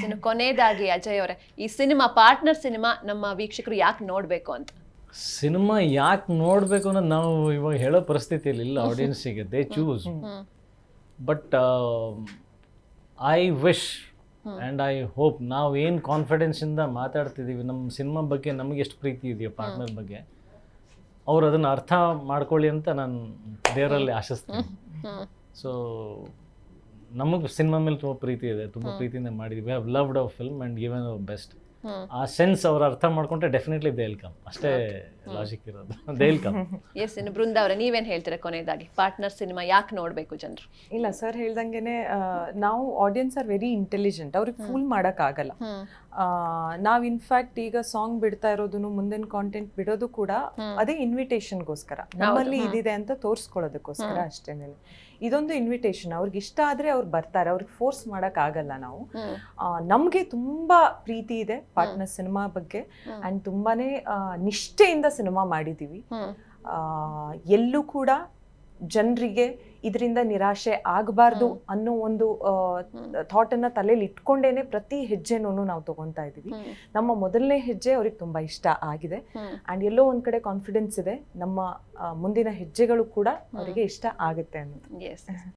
ಇನ್ನು ಕೊನೆಯದಾಗಿ ಅಜಯ್ ಅವರೇ, ಈ ಸಿನಿಮಾ ಪಾರ್ಟ್ನರ್ ಸಿನಿಮಾ ನಮ್ಮ ವೀಕ್ಷಕರು ಯಾಕೆ ನೋಡ್ಬೇಕು ಅಂತ? ಸಿನಿಮಾ ಯಾಕೆ ನೋಡಬೇಕು ಅನ್ನೋದು ನಾವು ಇವಾಗ ಹೇಳೋ ಪರಿಸ್ಥಿತಿಯಲ್ಲಿ ಇಲ್ಲ ಆಡಿಯನ್ಸಿಗೆ. They choose. But I wish and I hope ನಾವು ಏನು ಕಾನ್ಫಿಡೆನ್ಸಿಂದ ಮಾತಾಡ್ತಿದ್ದೀವಿ ನಮ್ಮ ಸಿನಿಮಾ ಬಗ್ಗೆ, ನಮಗೆ ಎಷ್ಟು ಪ್ರೀತಿ ಇದೆಯೋ ಪಾರ್ಟ್ನರ್ ಬಗ್ಗೆ, ಅವ್ರು ಅದನ್ನು ಅರ್ಥ ಮಾಡ್ಕೊಳ್ಳಿ ಅಂತ ನಾನು ದೇವರಲ್ಲಿ ಆಶಿಸ್ತೀನಿ. ಸೊ ನಮಗೆ ಸಿನಿಮಾ ಮೇಲೆ ತುಂಬ ಪ್ರೀತಿ ಇದೆ, ತುಂಬ ಪ್ರೀತಿಯಿಂದ ಮಾಡಿದ್ವಿ. We have loved our film and given our best. ಆ ಸೆನ್ಸ್ ಅವ್ರು ಅರ್ಥ ಮಾಡ್ಕೊಂಡ್ರೆ ಡೆಫಿನೆಟ್ಲಿ ದೇ ವಿಲ್ ಕಮ್. ಅಷ್ಟೇ ಲಾಜಿಕ್ ಇರೋದು, ದೇ ವಿಲ್ ಕಮ್. ಎಸ್, ಇನ್ನು ಬೃಂದ ಅವರೇ ನೀವೇನು ಹೇಳ್ತೀರಾ ಕೊನೆಯದಾಗಿ, ಪಾರ್ಟ್ನರ್ ಸಿನಿಮಾ ಯಾಕೆ ನೋಡಬೇಕು ಜನರು? ಇಲ್ಲ ಸರ್ ಹೇಳ್ದಂಗೆನೆ ನಾವು ಆಡಿಯನ್ಸ್ ಆರ್ ವೆರಿ ಇಂಟೆಲಿಜೆಂಟ್, ಅವ್ರಿಗೆ ಫೂಲ್ ಮಾಡೋಕ್ಕಾಗಲ್ಲ. ನಾವು ಇನ್ಫ್ಯಾಕ್ಟ್ ಈಗ ಸಾಂಗ್ ಬಿಡ್ತಾ ಇರೋದನ್ನು, ಮುಂದಿನ ಕಾಂಟೆಂಟ್ ಬಿಡೋದು ಕೂಡ ಅದೇ ಇನ್ವಿಟೇಷನ್ಗೋಸ್ಕರ, ನಮ್ಮಲ್ಲಿ ಇದಿದೆ ಅಂತ ತೋರಿಸ್ಕೊಳ್ಳೋದಕ್ಕೋಸ್ಕರ ಅಷ್ಟೇನೆ. ಇದೊಂದು ಇನ್ವಿಟೇಷನ್, ಅವ್ರಿಗೆ ಇಷ್ಟ ಆದರೆ ಅವ್ರು ಬರ್ತಾರೆ, ಅವ್ರಿಗೆ ಫೋರ್ಸ್ ಮಾಡೋಕ್ಕಾಗಲ್ಲ ನಾವು. ನಮಗೆ ತುಂಬ ಪ್ರೀತಿ ಇದೆ ಪಾರ್ಟ್ನರ್ ಸಿನಿಮಾ ಬಗ್ಗೆ ಆ್ಯಂಡ್ ತುಂಬಾನೇ ನಿಷ್ಠೆಯಿಂದ ಸಿನಿಮಾ ಮಾಡಿದ್ದೀವಿ. ಎಲ್ಲೂ ಕೂಡ ಜನರಿಗೆ ಇದರಿಂದ ನಿರಾಶೆ ಆಗಬಾರ್ದು ಅನ್ನೋ ಒಂದು ಥಾಟನ್ನು ತಲೆಯಲ್ಲಿ ಇಟ್ಕೊಂಡೇನೆ ಪ್ರತಿ ಹೆಜ್ಜೆನೂ ನಾವು ತಗೊತಾ ಇದ್ದೀವಿ. ನಮ್ಮ ಮೊದಲನೇ ಹೆಜ್ಜೆ ಅವ್ರಿಗೆ ತುಂಬ ಇಷ್ಟ ಆಗಿದೆ ಆ್ಯಂಡ್ ಎಲ್ಲೋ ಒಂದು ಕಡೆ ಕಾನ್ಫಿಡೆನ್ಸ್ ಇದೆ ನಮ್ಮ ಮುಂದಿನ ಹೆಜ್ಜೆಗಳು ಕೂಡ ಅವರಿಗೆ ಇಷ್ಟ ಆಗುತ್ತೆ ಅನ್ನೋದು.